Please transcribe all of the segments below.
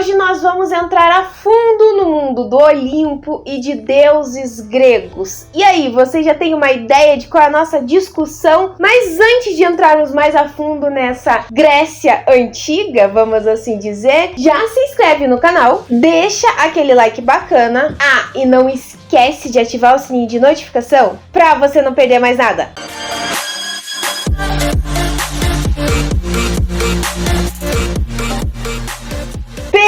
hoje nós vamos entrar a fundo no mundo do Olimpo e de deuses gregos. E aí, você já tem uma ideia de qual é a nossa discussão? Mas antes de entrarmos mais a fundo nessa Grécia antiga, vamos assim dizer, já se inscreve no canal, deixa aquele like bacana. Ah, e não esquece de ativar o sininho de notificação para você não perder mais nada.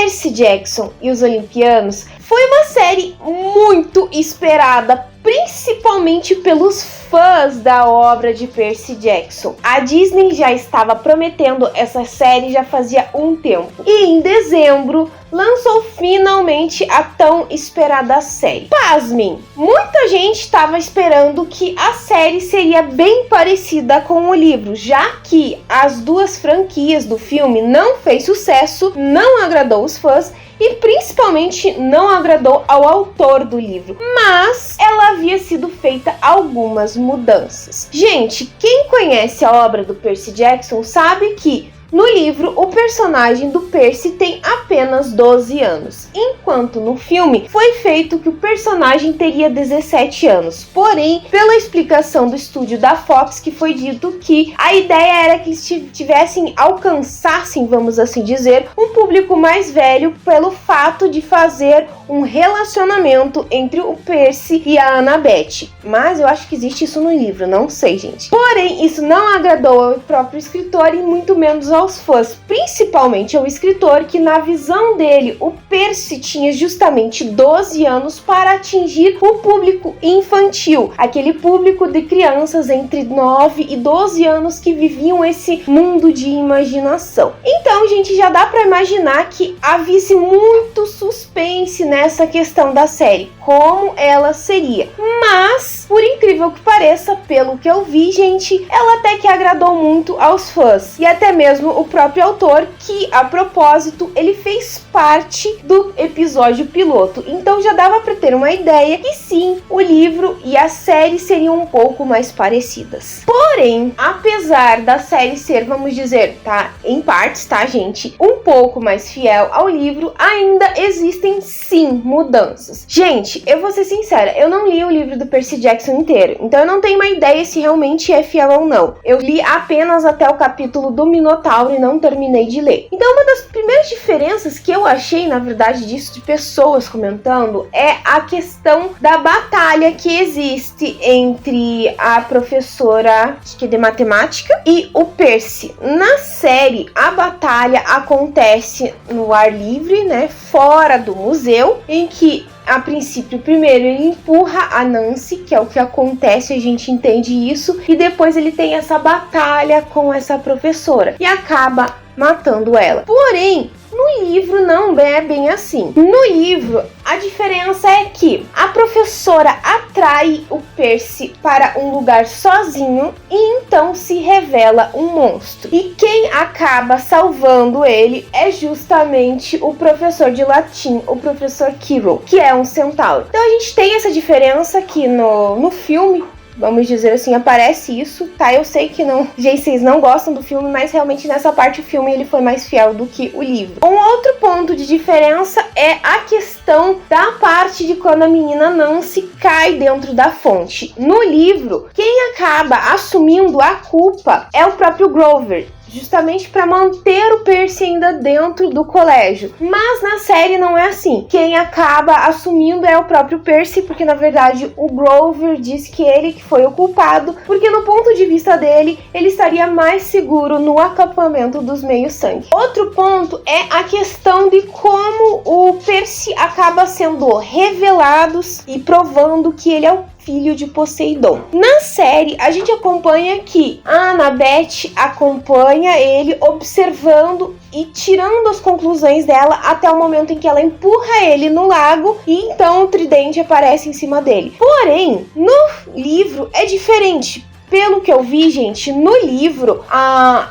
Percy Jackson e os Olimpianos foi uma série muito esperada, principalmente pelos fãs da obra de Percy Jackson. A Disney já estava prometendo essa série já fazia um tempo. E em dezembro lançou finalmente a tão esperada série. Pasmem, muita gente estava esperando que a série seria bem parecida com o livro, já que as duas franquias do filme não fez sucesso, não agradou os fãs e principalmente não agradou ao autor do livro, mas ela havia sido feita algumas mudanças. Gente, quem conhece a obra do Percy Jackson sabe que no livro, o personagem do Percy tem apenas 12 anos, enquanto no filme foi feito que o personagem teria 17 anos. Porém, pela explicação do estúdio da Fox, que foi dito que a ideia era que eles alcançassem, vamos assim dizer, um público mais velho pelo fato de fazer um relacionamento entre o Percy e a Annabeth. Mas eu acho que existe isso no livro, não sei, gente. Porém, isso não agradou ao próprio escritor e muito menos aos fãs, principalmente ao escritor, que na visão dele, o Percy tinha justamente 12 anos para atingir o público infantil, aquele público de crianças entre 9 e 12 anos que viviam esse mundo de imaginação. Então, gente, já dá para imaginar que havia muito suspense nessa questão da série, como ela seria. Mas, por incrível que pareça, pelo que eu vi, gente, ela até que agradou muito aos fãs e até mesmo o próprio autor, que a propósito ele fez parte do episódio piloto. Então já dava para ter uma ideia que sim, o livro e a série seriam um pouco mais parecidas. Porém, apesar da série ser, vamos dizer, tá, em partes, tá, gente, um pouco mais fiel ao livro, ainda existem sim mudanças. Gente, eu vou ser sincera, eu não li o livro do Percy Jackson inteiro, então eu não tenho uma ideia se realmente é fiel ou não. Eu li apenas até o capítulo do Minotauro e não terminei de ler. Então uma das primeiras diferenças que eu achei, na verdade, disso de pessoas comentando, é a questão da batalha que existe entre a professora, acho que é de matemática, e o Percy. Na série, a batalha acontece no ar livre, né, fora do museu, em que a princípio, primeiro ele empurra a Nancy, que é o que acontece, a gente entende isso, e depois ele tem essa batalha com essa professora e acaba matando ela. Porém, no livro não é bem assim. No livro, a diferença é que a professora atrai o Percy para um lugar sozinho e então se revela um monstro. E quem acaba salvando ele é justamente o professor de latim, o professor Quirrell, que é um centauro. Então a gente tem essa diferença aqui no filme. Vamos dizer assim, aparece isso, tá? Eu sei que vocês não gostam do filme, mas realmente nessa parte o filme ele foi mais fiel do que o livro. Um outro ponto de diferença é a questão da parte de quando a menina Nancy cai dentro da fonte. No livro, quem acaba assumindo a culpa é o próprio Grover, justamente para manter o Percy ainda dentro do colégio. Mas na série não é assim. Quem acaba assumindo é o próprio Percy, porque na verdade o Grover diz que ele que foi o culpado, porque no ponto de vista dele, ele estaria mais seguro no acampamento dos Meio-Sangue. Outro ponto é a questão de como o Percy acaba sendo revelado e provando que ele é o filho de Poseidon. Na série, a gente acompanha que a Annabeth acompanha ele observando e tirando as conclusões dela até o momento em que ela empurra ele no lago e então o tridente aparece em cima dele. Porém, no livro é diferente. pelo que eu vi, gente, no livro,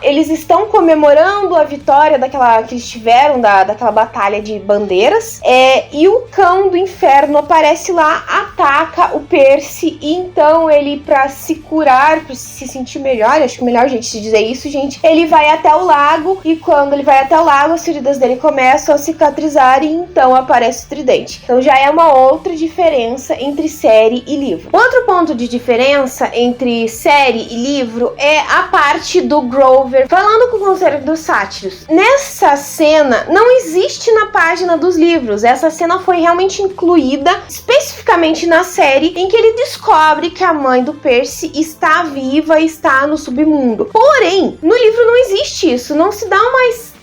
eles estão comemorando a vitória que eles tiveram daquela batalha de bandeiras, e o cão do inferno aparece lá, ataca o Percy, e então ele, pra se curar, pra se sentir melhor, acho que o melhor jeito de dizer isso, gente, ele vai até o lago, e quando ele vai até o lago, as feridas dele começam a cicatrizar, e então aparece o tridente. Então já é uma outra diferença entre série e livro. Outro ponto de diferença entre série e livro é a parte do Grover falando com o Conselho dos Sátiros. Nessa cena não existe na página dos livros. Essa cena foi realmente incluída especificamente na série, em que ele descobre que a mãe do Percy está viva e está no submundo. Porém, no livro não existe isso. Não se dá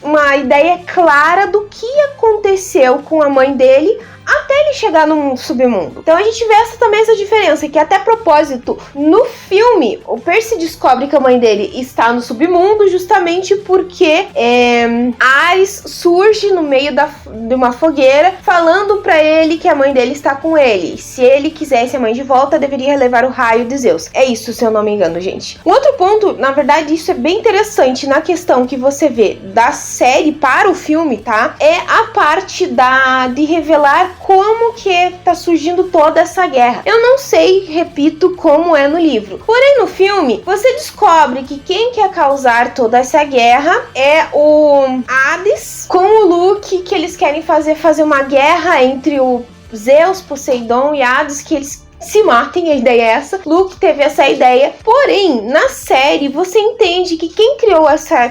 uma ideia clara do que aconteceu com a mãe dele até ele chegar no submundo. Então a gente vê também essa diferença, que até propósito, no filme, o Percy descobre que a mãe dele está no submundo justamente porque Ares surge no meio de uma fogueira falando pra ele que a mãe dele está com ele. Se ele quisesse a mãe de volta, deveria levar o raio de Zeus. É isso, se eu não me engano, gente. Um outro ponto, na verdade, isso é bem interessante na questão que você vê da série para o filme, tá? É a parte de revelar como que tá surgindo toda essa guerra. Eu não sei, repito, como é no livro. Porém, no filme, você descobre que quem quer causar toda essa guerra é o Hades com o Luke, que eles querem fazer uma guerra entre o Zeus, Poseidon e Hades, que eles se matem, a ideia é essa. Luke teve essa ideia, porém, na série você entende que quem criou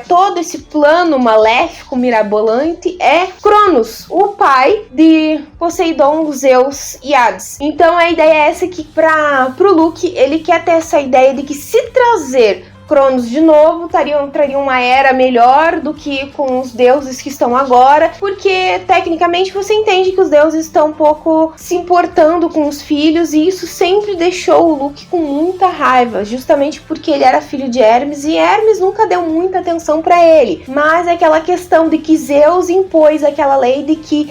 todo esse plano maléfico, mirabolante, é Cronos, o pai de Poseidon, Zeus e Hades. Então a ideia é essa, que pro Luke, ele quer ter essa ideia de que se trazer Cronos de novo, traria uma era melhor do que com os deuses que estão agora, porque tecnicamente você entende que os deuses estão um pouco se importando com os filhos, e isso sempre deixou o Luke com muita raiva, justamente porque ele era filho de Hermes, e Hermes nunca deu muita atenção pra ele. Mas é aquela questão de que Zeus impôs aquela lei de que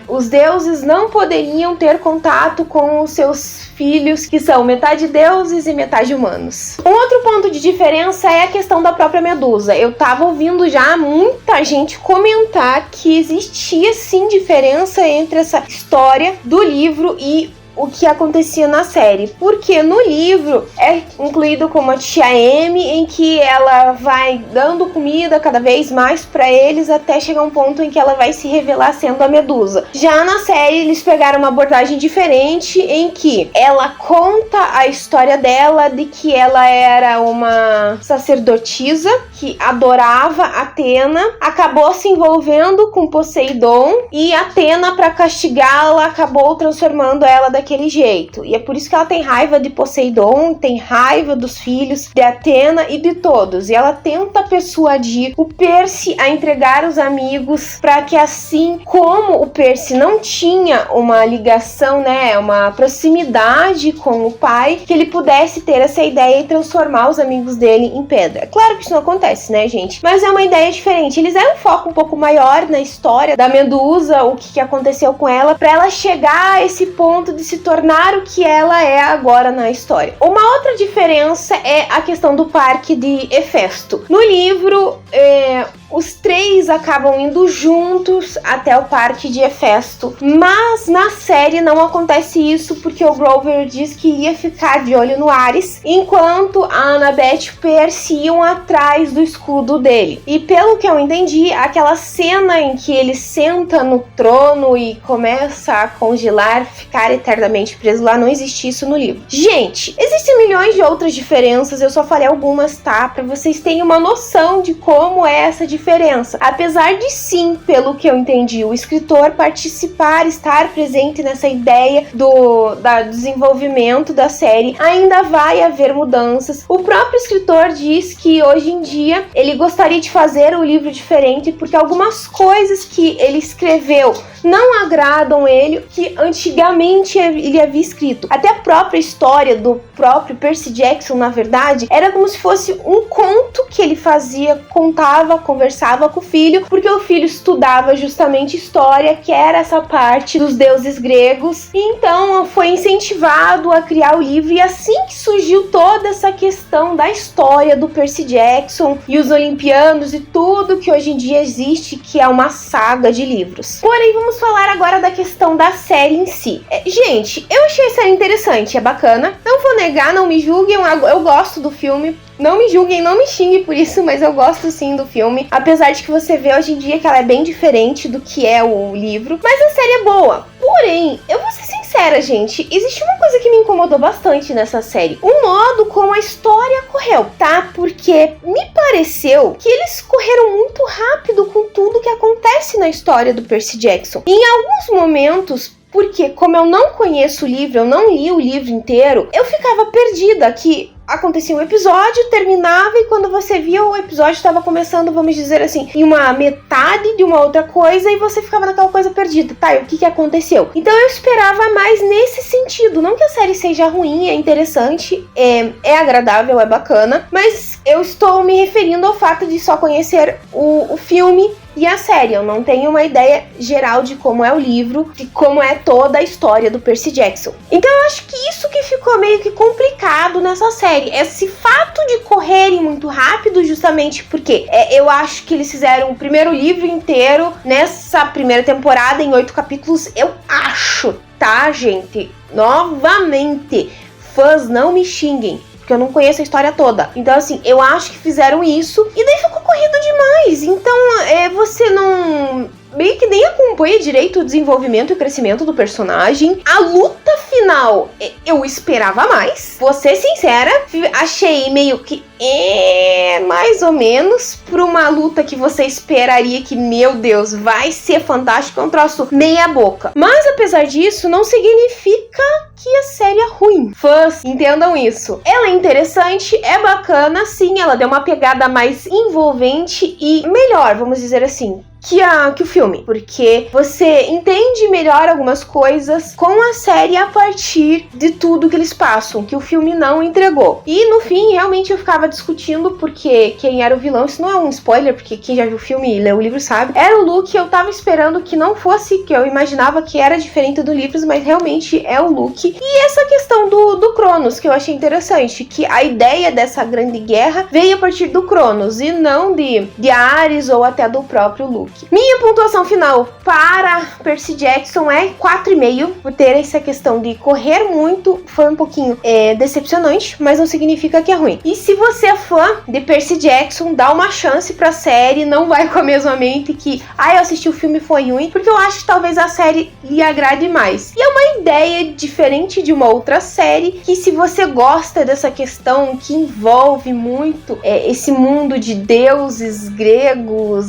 os deuses não poderiam ter contato com os seus filhos, que são metade deuses e metade humanos. Um outro ponto de diferença é a questão da própria Medusa. Eu tava ouvindo já muita gente comentar que existia sim diferença entre essa história do livro e o que acontecia na série, porque no livro é incluído como a tia M, em que ela vai dando comida cada vez mais pra eles até chegar um ponto em que ela vai se revelar sendo a Medusa. Já na série eles pegaram uma abordagem diferente, em que ela conta a história dela, de que ela era uma sacerdotisa que adorava Atena, acabou se envolvendo com Poseidon, e Atena, para castigá-la, acabou transformando ela daquele jeito. E é por isso que ela tem raiva de Poseidon, tem raiva dos filhos de Atena e de todos. E ela tenta persuadir o Percy a entregar os amigos, para que assim como o Percy não tinha uma ligação, né, uma proximidade com o pai, que ele pudesse ter essa ideia e transformar os amigos dele em pedra. Claro que isso não acontece, né, gente? Mas é uma ideia diferente. Eles deram um foco um pouco maior na história da Medusa, o que aconteceu com ela, para ela chegar a esse ponto de se tornar o que ela é agora na história. Uma outra diferença é a questão do parque de Hefesto. No livro, os três acabam indo juntos até o parque de Hefesto, mas na série não acontece isso, porque o Grover diz que ia ficar de olho no Ares, enquanto a Annabeth e o Percy iam atrás do escudo dele. E pelo que eu entendi, aquela cena em que ele senta no trono e começa a congelar, ficar eternamente preso lá, não existe isso no livro. Gente, existem milhões de outras diferenças, eu só falei algumas, tá? Pra vocês terem uma noção de como é essa diferença. Apesar de sim, pelo que eu entendi, o escritor participar, estar presente nessa ideia do desenvolvimento da série, ainda vai haver mudanças. O próprio escritor diz que hoje em dia ele gostaria de fazer um livro diferente, porque algumas coisas que ele escreveu não agradam ele, que antigamente ele havia escrito. Até a própria história do próprio Percy Jackson, na verdade, era como se fosse um conto que ele fazia, contava, conversava com o filho, porque o filho estudava justamente história, que era essa parte dos deuses gregos, e então foi incentivado a criar o livro, e assim que surgiu toda essa questão da história do Percy Jackson e os Olimpianos e tudo que hoje em dia existe, que é uma saga de livros. Porém, vamos falar agora da questão da série em si. Gente, eu achei a série interessante, é bacana, não vou negar, não me julguem, eu gosto do filme. Não me julguem, não me xinguem por isso, mas eu gosto sim do filme. Apesar de que você vê hoje em dia que ela é bem diferente do que é o livro. Mas a série é boa. Porém, eu vou ser sincera, gente. Existe uma coisa que me incomodou bastante nessa série. O modo como a história correu, tá? Porque me pareceu que eles correram muito rápido com tudo que acontece na história do Percy Jackson. E em alguns momentos, porque como eu não conheço o livro, eu não li o livro inteiro, eu ficava perdida, que acontecia um episódio, terminava, e quando você via o episódio estava começando, vamos dizer assim, em uma metade de uma outra coisa, e você ficava naquela coisa perdida, tá, e o que aconteceu? Então eu esperava mais nesse sentido, não que a série seja ruim, é interessante, é agradável, é bacana, mas eu estou me referindo ao fato de só conhecer o filme e a série. Eu não tenho uma ideia geral de como é o livro, de como é toda a história do Percy Jackson. Então eu acho que isso que ficou meio que complicado nessa série, esse fato de correrem muito rápido, justamente porque eu acho que eles fizeram o primeiro livro inteiro nessa primeira temporada em 8 capítulos, eu acho, tá, gente? Novamente, fãs, não me xinguem, porque eu não conheço a história toda. Então, assim, eu acho que fizeram isso, e daí ficou corrido demais. Então, você não meio que nem acompanha direito o desenvolvimento e o crescimento do personagem. A luta final, eu esperava mais. Vou ser sincera, achei meio que mais ou menos pra uma luta que você esperaria que, meu Deus, vai ser fantástico, é um troço meia boca. Mas apesar disso, não significa que a série é ruim. Fãs, entendam isso. Ela é interessante, é bacana, sim, ela deu uma pegada mais envolvente e melhor, vamos dizer assim, que o filme, porque você entende melhor algumas coisas com a série a partir de tudo que eles passam, que o filme não entregou. E no fim, realmente eu ficava discutindo porque quem era o vilão, isso não é um spoiler, porque quem já viu o filme e leu o livro sabe, era o Luke. Eu tava esperando que não fosse, que eu imaginava que era diferente do livro, mas realmente é o Luke. E essa questão do Cronos, que eu achei interessante, que a ideia dessa grande guerra veio a partir do Cronos e não de Ares ou até do próprio Luke. Minha pontuação final para Percy Jackson é 4,5, por ter essa questão de correr muito. Foi um pouquinho decepcionante, mas não significa que é ruim. E se você é fã de Percy Jackson, dá uma chance pra série, não vai com a mesma mente que eu assisti o filme e foi ruim, porque eu acho que talvez a série lhe agrade mais. E é uma ideia diferente de uma outra série, que se você gosta dessa questão que envolve muito esse mundo de deuses gregos,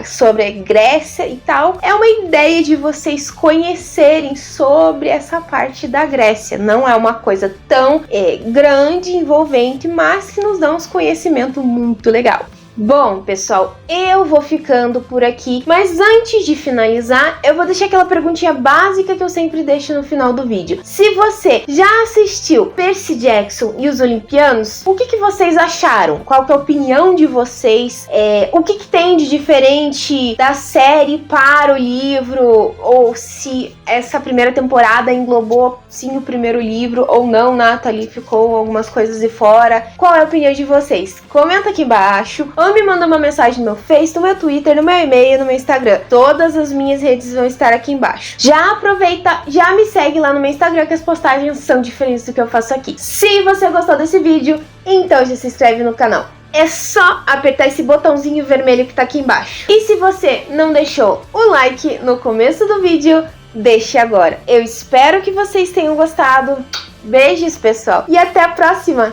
sobre a Grécia e tal, é uma ideia de vocês conhecerem sobre essa parte da Grécia. Não é uma coisa tão grande, envolvente, mas que nos dá uns conhecimento muito legal. Bom, pessoal, eu vou ficando por aqui, mas antes de finalizar, eu vou deixar aquela perguntinha básica que eu sempre deixo no final do vídeo. Se você já assistiu Percy Jackson e os Olimpianos, o que vocês acharam? Qual que é a opinião de vocês? O que tem de diferente da série para o livro? Ou se essa primeira temporada englobou sim o primeiro livro ou não, Nathalie, ficou algumas coisas de fora? Qual é a opinião de vocês? Comenta aqui embaixo. Ou me manda uma mensagem no meu Face, no meu Twitter, no meu e-mail, no meu Instagram. Todas as minhas redes vão estar aqui embaixo. Já aproveita, já me segue lá no meu Instagram, que as postagens são diferentes do que eu faço aqui. Se você gostou desse vídeo, então já se inscreve no canal. É só apertar esse botãozinho vermelho que tá aqui embaixo. E se você não deixou o like no começo do vídeo, deixe agora. Eu espero que vocês tenham gostado. Beijos, pessoal, e até a próxima!